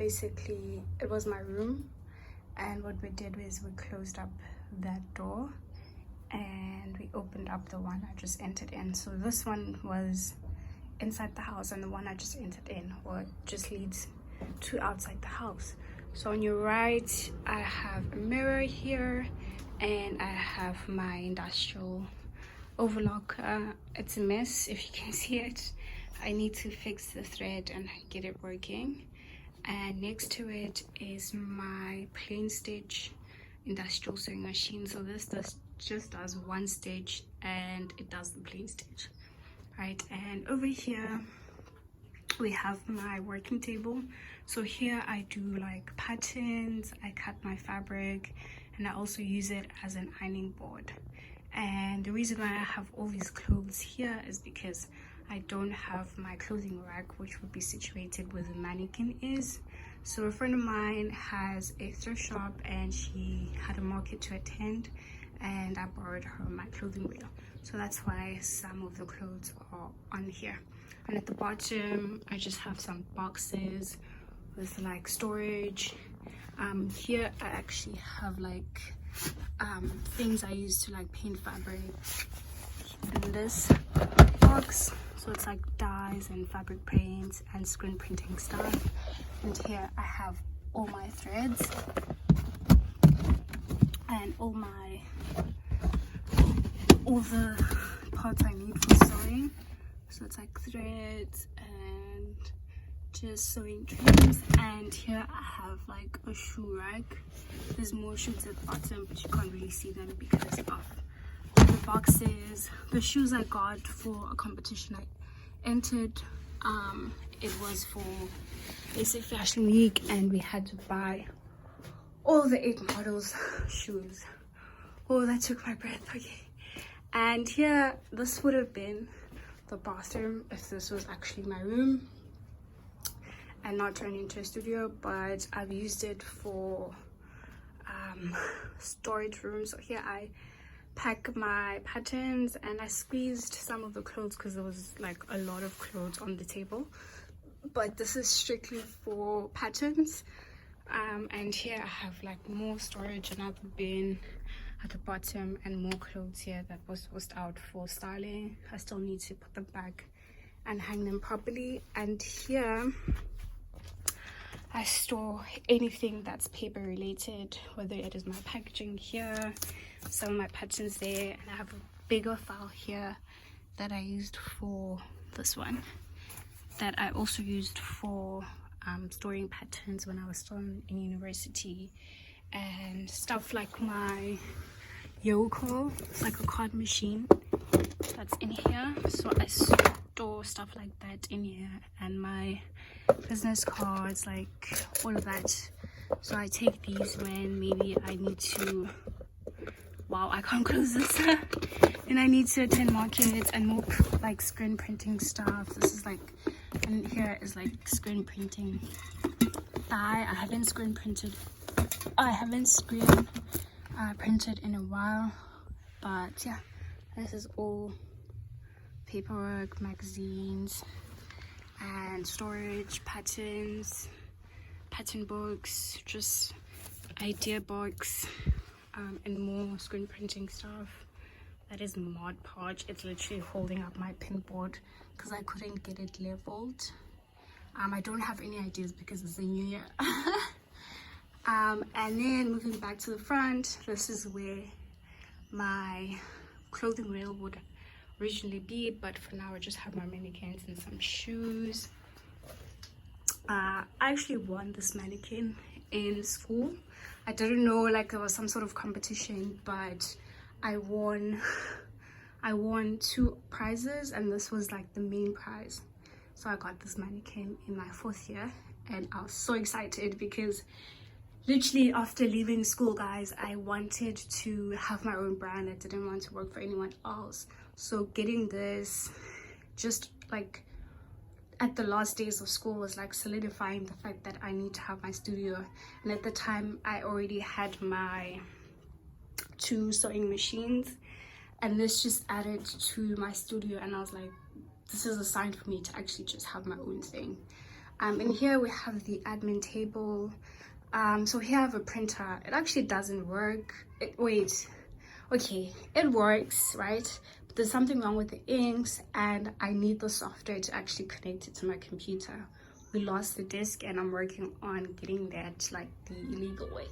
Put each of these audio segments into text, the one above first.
basically, it was my room, and what we did was we closed up that door and we opened up the one I just entered in. So this one was inside the house, and the one I just entered in just leads to outside the house. So on your right, I have a mirror here, and I have my industrial overlock. It's a mess if you can see it. I need to fix the thread and get it working. And next to it is my plain stitch industrial sewing machine. So this just does one stitch and it does the plain stitch, right? And over here we have my working table. So here I do like patterns, I cut my fabric, and I also use it as an ironing board. And the reason why I have all these clothes here is because I don't have my clothing rack, which would be situated where the mannequin is. So a friend of mine has a thrift shop and she had a market to attend, and I borrowed her my clothing reel. So that's why some of the clothes are on here. And at the bottom I just have some boxes with like storage. Here I actually have like things I use to like paint fabric in this box. So it's like dyes and fabric paints and screen printing stuff. And here I have all my threads and all the parts I need for sewing. So it's like threads and just sewing trims. And here I have like a shoe rack. There's more shoes at the bottom, but you can't really see them because of the boxes. The shoes I got for a competition I entered. It was for Basic Fashion Week, and we had to buy all the 8 models shoes. Oh, that took my breath. Okay. And here, this would have been the bathroom if this was actually my room and not turned into a studio, but I've used it for storage room. So here I pack my patterns, and I squeezed some of the clothes because there was like a lot of clothes on the table, but this is strictly for patterns. And here I have like more storage, another bin at the bottom, and more clothes here that was sourced out for styling. I still need to put them back and hang them properly. And here I store anything that's paper related, whether it is my packaging here, some of my patterns there, and I have a bigger file here that I used for this one, that I also used for storing patterns when I was still in university, and stuff like my Yoko, it's like a card machine that's in here, so I store stuff like that in here, and my business cards, like all of that. So I take these when maybe I need to, wow, I can't close this and I need to attend markets, and more like screen printing stuff. This is like, and here is like screen printing thigh. I haven't screen printed in a while, but yeah, this is all paperwork, magazines, and storage, patterns, pattern books, just idea books, and more screen printing stuff. That is Mod Podge. It's literally holding up my pin board because I couldn't get it leveled. I don't have any ideas because it's the new year. And then moving back to the front, this is where my clothing rail would originally be, but for now I just have my mannequins and some shoes. I actually won this mannequin in school. I didn't know like there was some sort of competition, but I won 2 prizes, and this was like the main prize. So I got this mannequin in my 4th year, and I was so excited because literally after leaving school, guys, I wanted to have my own brand. I didn't want to work for anyone else. So getting this just like at the last days of school was like solidifying the fact that I need to have my studio. And at the time I already had my 2 sewing machines, and this just added to my studio, and I was like, this is a sign for me to actually just have my own thing. In here we have the admin table. So here I have a printer. It actually doesn't work. Okay, it works, right? But there's something wrong with the inks, and I need the software to actually connect it to my computer. We lost the disk, and I'm working on getting that like the illegal way.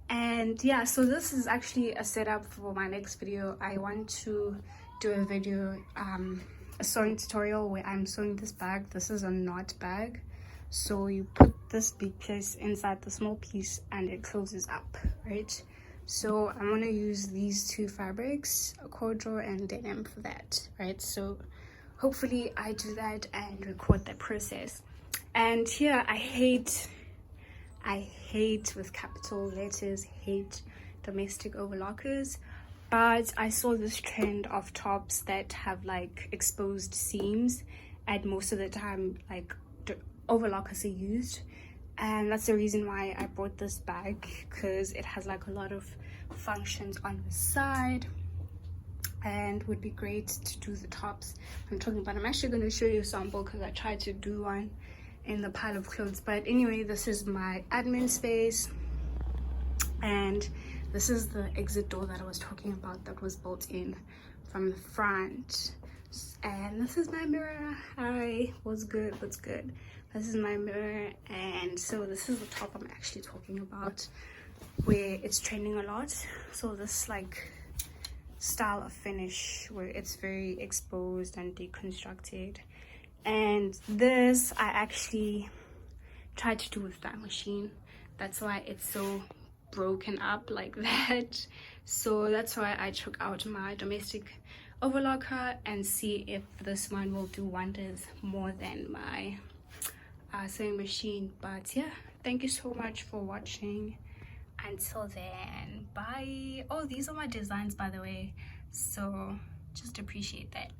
And yeah, so this is actually a setup for my next video. I want to do a video, a sewing tutorial where I'm sewing this bag. This is a knot bag. So you put this big piece inside the small piece and it closes up, right? So I'm going to use these two fabrics, a corduroy and denim, for that, right? So hopefully I do that and record that process. And here I hate with capital letters, hate domestic overlockers. But I saw this trend of tops that have like exposed seams, and most of the time like overlockers are used, and that's the reason why I bought this bag, because it has like a lot of functions on the side and would be great to do the tops I'm talking about. I'm actually going to show you a sample because I tried to do one in the pile of clothes. But anyway, this is my admin space, and this is the exit door that I was talking about that was built in from the front. And this is my mirror. Hi, what's good? This is my mirror. And so this is the top I'm actually talking about, where it's trending a lot. So this like style of finish where it's very exposed and deconstructed. And this I actually tried to do with that machine. That's why it's so broken up like that. So that's why I took out my domestic overlocker and see if this one will do wonders more than my sewing machine. But yeah, thank you so much for watching. Until then, bye. Oh, these are my designs, by the way, so just appreciate that.